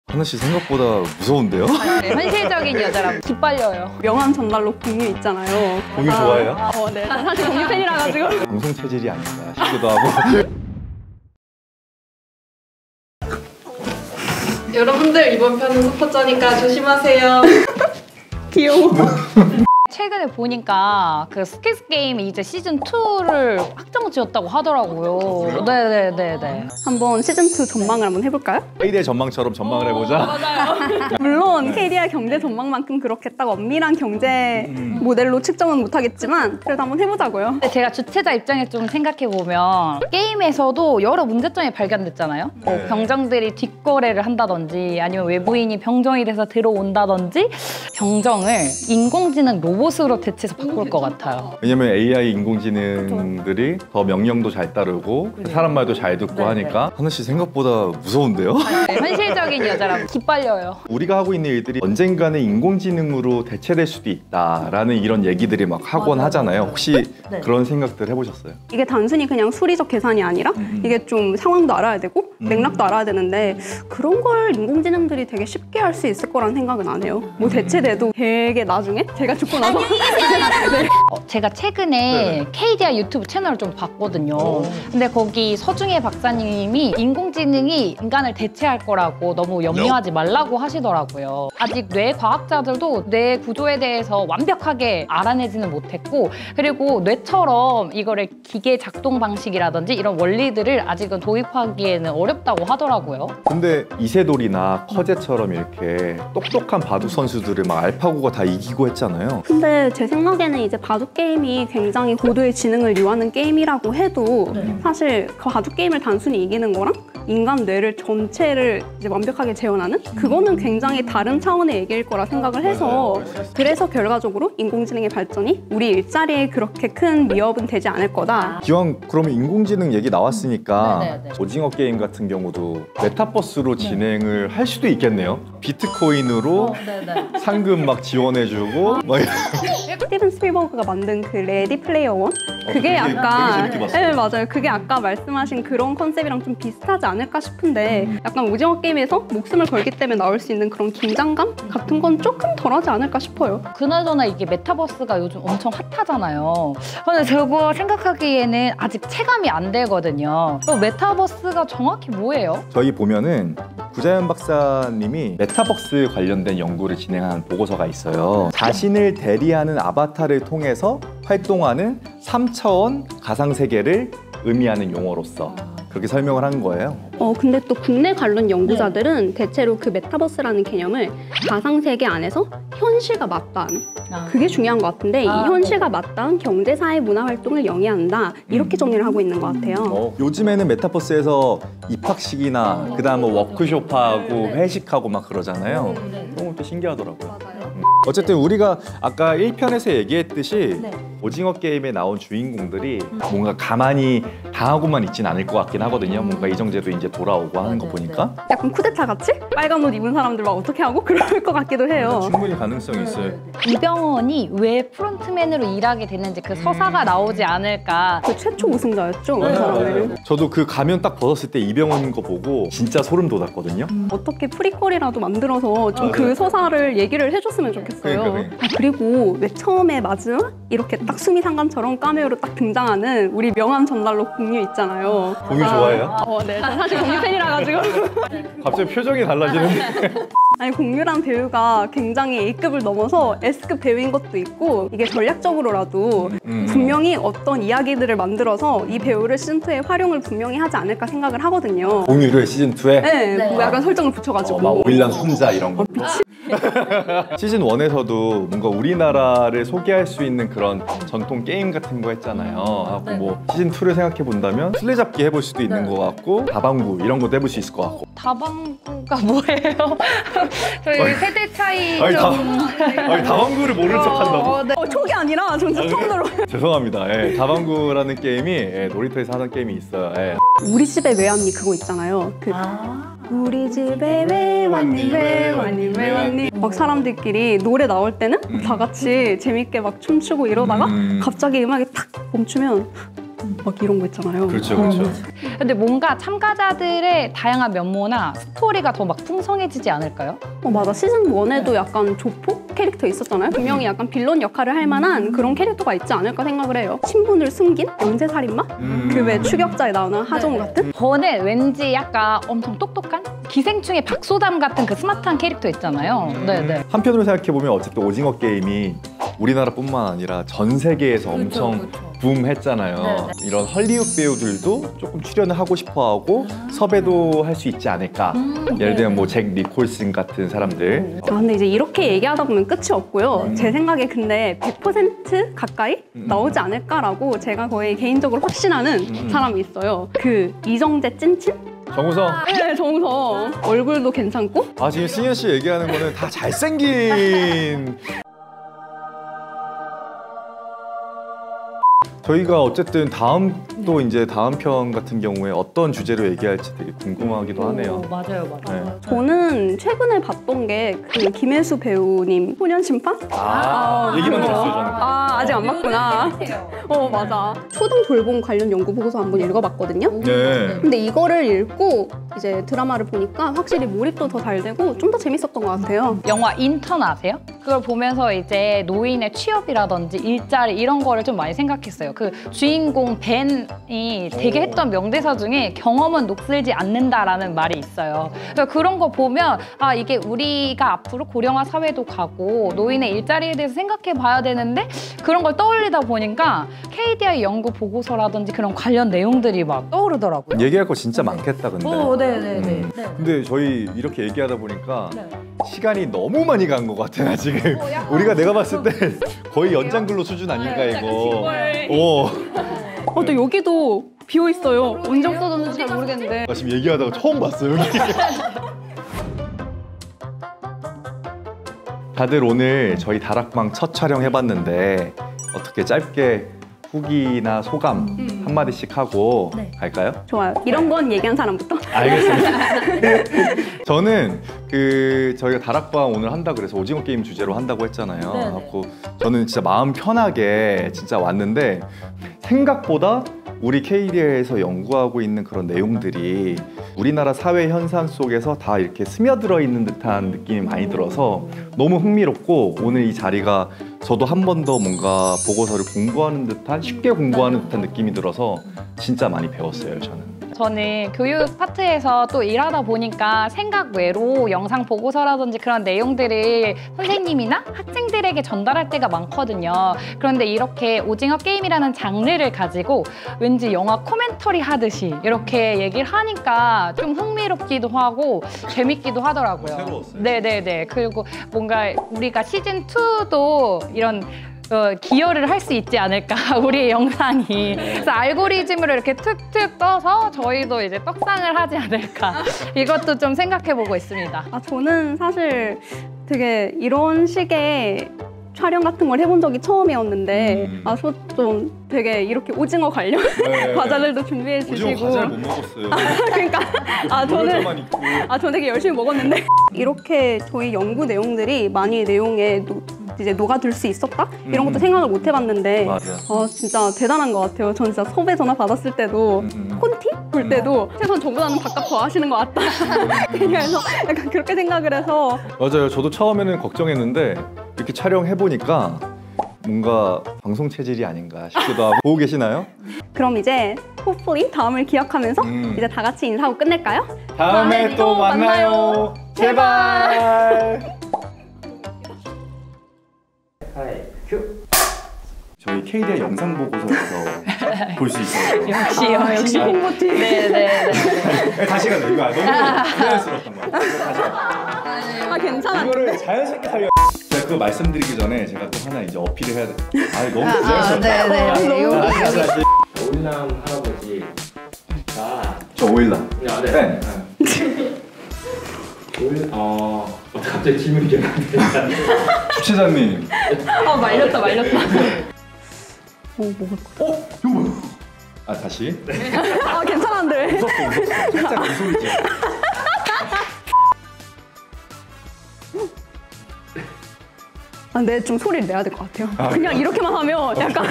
하나 씨 생각보다 무서운데요? 네, 현실적인 여자라고 기빨려요. 명함 전달로 공유 있잖아요. 공유 좋아해요? 네. 사실 공유 팬이라 가지고. 방송 체질이 아닌가 싶기도 하고. 여러분들 이번 편은 스포츠니까 조심하세요. 귀여워. 최근에 보니까 그 스키스 게임이 이제 시즌 2를 확정 지었다고 하더라고요. 네네네네. 한번 시즌2 전망을 한번 해볼까요? KD의 전망처럼 전망을 해보자. 맞아요. 물론 KDI 경제 전망만큼 그렇게 딱 엄밀한 경제 모델로 측정은 못하겠지만 그래도 한번 해보자고요. 근데 제가 주최자 입장에 좀 생각해보면 게임에서도 여러 문제점이 발견됐잖아요. 뭐 병정들이 뒷거래를 한다든지 아니면 외부인이 병정이 돼서 들어온다든지 병정을 인공지능 로봇으로 대체해서 바꿀 것 같아요. 왜냐면 AI 인공지능들이 더 명령도 잘 따르고 사람 말도 잘 듣고 하니까 하나 씨 생각보다 무서운데요? 네, 현실적인 여자라고 기빨려요. 우리가 하고 있는 일들이 언젠가는 인공지능으로 대체될 수도 있다라는 이런 얘기들이 막 하곤 하잖아요. 혹시 그런 생각들 해보셨어요? 이게 단순히 그냥 수리적 계산이 아니라 이게 좀 상황도 알아야 되고 맥락도 알아야 되는데 그런 걸 인공지능들이 되게 쉽게 할 수 있을 거란 생각은 안 해요. 뭐 대체돼도 되게 나중에 제가 죽고 나서 제가 최근에 KDI 유튜브 채널을 좀 봤거든요. 근데 거기 서중혜 박사님이 인공지능이 인간을 대체할 거라고 너무 염려하지 말라고 하시더라고요. 아직 뇌 과학자들도 뇌 구조에 대해서 완벽하게 알아내지는 못했고 그리고 뇌처럼 이거를 기계 작동 방식이라든지 이런 원리들을 아직은 도입하기에는 어렵다고 하더라고요. 근데 이세돌이나 커제처럼 이렇게 똑똑한 바둑 선수들을 막 알파고가 다 이기고 했잖아요. 근데 제 생각에는 이제 바둑 게임이 굉장히 고도의 지능을 요하는 게임이라고 해도 사실 그 바둑 게임을 단순히 이기는 거랑 인간 뇌를 전체를 이제 완벽하게 재현하는 그거는 굉장히 다른 차원의 얘기일 거라 생각을 해서 그래서 결과적으로 인공지능의 발전이 우리 일자리에 그렇게 큰 위협은 되지 않을 거다. 기왕 그러면 인공지능 얘기 나왔으니까 오징어 게임 같은 경우도 메타버스로 진행을 할 수도 있겠네요. 비트코인으로 상금 막 지원해주고 막 스티븐 스필버그가 만든 그 레디 플레이어 원 그게 약간 네 맞아요. 그게 아까 말씀하신 그런 컨셉이랑 좀 비슷하지 않을까 싶은데 약간 오징어 게임에서 목숨을 걸기 때문에 나올 수 있는 그런 긴장감 같은 건 조금 덜하지 않을까 싶어요. 그나저나 이게 메타버스가 요즘 엄청 핫하잖아요. 근데 저거 생각하기에는 아직 체감이 안 되거든요. 그럼 메타버스가 정확히 뭐예요? 저희 보면은 구자연 박사님이 메타버스 관련된 연구를 진행한 보고서가 있어요. 자신을 대리하는 아바타를 통해서 활동하는 3차원 가상세계를 의미하는 용어로서 그렇게 설명을 한 거예요. 근데 또 국내 관련 연구자들은 대체로 그 메타버스라는 개념을 가상세계 안에서 현실과 맞닿은 그게 중요한 것 같은데 이 현실과 맞닿은 경제, 사회, 문화 활동을 영위한다 이렇게 정리를 하고 있는 것 같아요. 요즘에는 메타버스에서 입학식이나 그다음 뭐 워크숍하고 회식하고 막 그러잖아요. 그런 것도 신기하더라고요. 어쨌든 우리가 아까 1편에서 얘기했듯이 오징어 게임에 나온 주인공들이 뭔가 가만히 당하고만 있진 않을 것 같긴 하거든요. 뭔가 이정재도 이제 돌아오고 하는 거 보니까 약간 쿠데타 같이? 빨간 옷 입은 사람들 막 어떻게 하고 그럴 것 같기도 해요. 충분히 가능성이 있어요. 이병헌이 왜 프론트맨으로 일하게 됐는지 그 서사가 나오지 않을까. 그 최초 우승자였죠, 그 사람은. 저도 그 가면 딱 벗었을 때 이병헌 거 보고 진짜 소름 돋았거든요. 어떻게 프리퀄이라도 만들어서 좀 그 서사를 얘기를 해줬으면 좋겠어요. 그러니까. 그리고 왜 처음에 마지막 이렇게 딱 수미상관처럼 카메오로 딱 등장하는 우리 명함 전달로 공유 있잖아요. 공유 좋아해요? 네. 저 사실 공유 팬이라 가지고. 갑자기 표정이 달라지는데. 아니 공유란 배우가 굉장히 A급을 넘어서 S급 배우인 것도 있고 이게 전략적으로라도 분명히 어떤 이야기들을 만들어서 이 배우를 시즌2에 활용을 분명히 하지 않을까 생각을 하거든요. 공유를 시즌2에? 네, 뭐 약간 설정을 붙여가지고 막 오일남 손자 이런 거. 시즌 1에서도 뭔가 우리나라를 소개할 수 있는 그런 전통 게임 같은 거 했잖아요. 하고 뭐 시즌 2를 생각해 본다면 술래잡기 해볼 수도 있는 것 같고 다방구 이런 것도 해볼 수 있을 것 같고. 다방구가 뭐예요? 저희 세대 차이 아니, 좀. 아니 다방구를 모른 척한다고? 네. 촉이 아니라 전 진짜 처음 들어. 죄송합니다. 예, 다방구라는 게임이 놀이터에서 하는 게임이 있어요. 예. 우리 집에 왜 왔니 그거 있잖아요. 우리 집에 왜 왔니 왜 왔니 왜 왔니 막 사람들끼리 노래 나올 때는 다 같이 재밌게 막 춤추고 이러다가 갑자기 음악이 탁 멈추면 막 이런 거 있잖아요. 그렇죠, 그렇죠. 근데 뭔가 참가자들의 다양한 면모나 스토리가 더 막 풍성해지지 않을까요? 맞아. 시즌 1에도 약간 조폭 캐릭터 있었잖아요. 분명히 약간 빌런 역할을 할 만한 그런 캐릭터가 있지 않을까 생각을 해요. 신분을 숨긴 영재살인마? 그 왜 추격자에 나오는 하정우 같은? 저는 왠지 약간 엄청 똑똑한 기생충의 박소담 같은 그 스마트한 캐릭터 있잖아요. 네네. 한편으로 생각해보면 어쨌든 오징어 게임이 우리나라뿐만 아니라 전 세계에서 엄청 붐했잖아요. 이런 헐리우드 배우들도 조금 출연을 하고 싶어하고 섭외도 할 수 있지 않을까. 예를 들면 뭐 잭 니콜슨 같은 사람들. 근데 이제 이렇게 얘기하다 보면 끝이 없고요. 제 생각에 근데 100% 가까이 나오지 않을까라고 제가 거의 개인적으로 확신하는 사람이 있어요. 그 이정재 찐친? 정우성. 네, 정우성. 얼굴도 괜찮고. 지금 승현 씨 얘기하는 거는 다 잘생긴. 저희가 어쨌든 또 이제 다음 편 같은 경우에 어떤 주제로 얘기할지 되게 궁금하기도 하네요. 맞아요. 네. 저는 최근에 봤던 게 그 김혜수 배우님 소년심판? 얘기만 들었어요, 저는. 아직 안 봤구나. 맞아. 초등 돌봄 관련 연구 보고서 한번 읽어봤거든요. 네. 근데 이거를 읽고 이제 드라마를 보니까 확실히 몰입도 더 잘 되고 좀 더 재밌었던 것 같아요. 영화 인턴 아세요? 그걸 보면서 이제 노인의 취업이라든지 일자리 이런 거를 좀 많이 생각했어요. 그 주인공 벤이 되게 했던 명대사 중에 경험은 녹슬지 않는다라는 말이 있어요. 그래서 그런 거 보면 이게 우리가 앞으로 고령화 사회도 가고 노인의 일자리에 대해서 생각해 봐야 되는데 그런 걸 떠올리다 보니까 KDI 연구 보고서라든지 그런 관련 내용들이 막 떠오르더라고요. 얘기할 거 진짜 많겠다, 근데. 네네네. 근데 저희 이렇게 얘기하다 보니까 시간이 너무 많이 간 것 같아, 나 지금. 우리가 내가 봤을 때 거의 연장근로 수준 아닌가, 이거. 또 여기도 비어 있어요. 언제 없어졌는지 잘 모르겠는데. 나 지금 얘기하다가 처음 봤어요, 여기. 다들 오늘 저희 다락방 첫 촬영 해봤는데 어떻게 짧게 후기나 소감 한마디씩 하고 갈까요? 좋아요. 이런 건 얘기한 사람부터. 알겠습니다. 저는 저희가 다락방 오늘 한다 그래서 오징어 게임 주제로 한다고 했잖아요. 그래서 저는 진짜 마음 편하게 진짜 왔는데 생각보다 우리 KDI에서 연구하고 있는 그런 내용들이 우리나라 사회 현상 속에서 다 이렇게 스며들어 있는 듯한 느낌이 많이 들어서 너무 흥미롭고 오늘 이 자리가 저도 한 번 더 뭔가 보고서를 공부하는 듯한 쉽게 공부하는 듯한 느낌이 들어서 진짜 많이 배웠어요, 저는. 저는 교육 파트에서 또 일하다 보니까 생각 외로 영상 보고서라든지 그런 내용들을 선생님이나 학생들에게 전달할 때가 많거든요. 그런데 이렇게 오징어 게임이라는 장르를 가지고 왠지 영화 코멘터리 하듯이 이렇게 얘기를 하니까 좀 흥미롭기도 하고 재밌기도 하더라고요. 새로웠어요. 네네네. 그리고 뭔가 우리가 시즌 2도 이런 기여를 할 수 있지 않을까, 우리의 영상이. 그래서 알고리즘으로 이렇게 툭툭 떠서 저희도 이제 떡상을 하지 않을까, 이것도 좀 생각해보고 있습니다. 저는 사실 되게 이런 식의 촬영 같은 걸 해본 적이 처음이었는데 좀 되게 이렇게 오징어 관련 과자들도 준비해 주시고. 오징어 과자를 못 먹었어요. 그러니까 저는 되게 열심히 먹었는데 이렇게 저희 연구 내용들이 많이 내용에 이제 녹아들 수 있었다? 이런 것도 생각을 못 해봤는데 진짜 대단한 것 같아요. 전 진짜 섭외 전화 받았을 때도 콘티 볼 때도 최소한 저보다는 바깥 더 하시는 것 같다. 그래서 약간 그렇게 생각을 해서. 맞아요. 저도 처음에는 걱정했는데 이렇게 촬영해보니까 뭔가 방송 체질이 아닌가 싶기도 하고. 보고 계시나요? 그럼 이제 hopefully 다음을 기약하면서 이제 다 같이 인사하고 끝낼까요? 다음에 또 만나요. 제발. 저희 KDI 영상 보고서에서 볼 수 있어요. 역시 홍보팀. 네네. 다시 가자. 이거 너무 부자연스러웠던 거 같아요. 괜찮아. 이거를 자연스럽게 하려. 제가 그거 말씀드리기 전에 제가 또 하나 이제 어필을 해야 돼. 너무 부자연스럽다. 네네. 오일남 할아버지가 저 오일남. 네. 갑자기 질문이 기억나는데. 주최자님. 말렸다. 먹을 거. 이거 뭐야? 다시. 괜찮은데. 웃었어. 살짝 그 소리지. 근데 좀 소리를 내야 될 것 같아요. 그냥 이렇게만 하면 약간.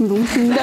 너무 긴데?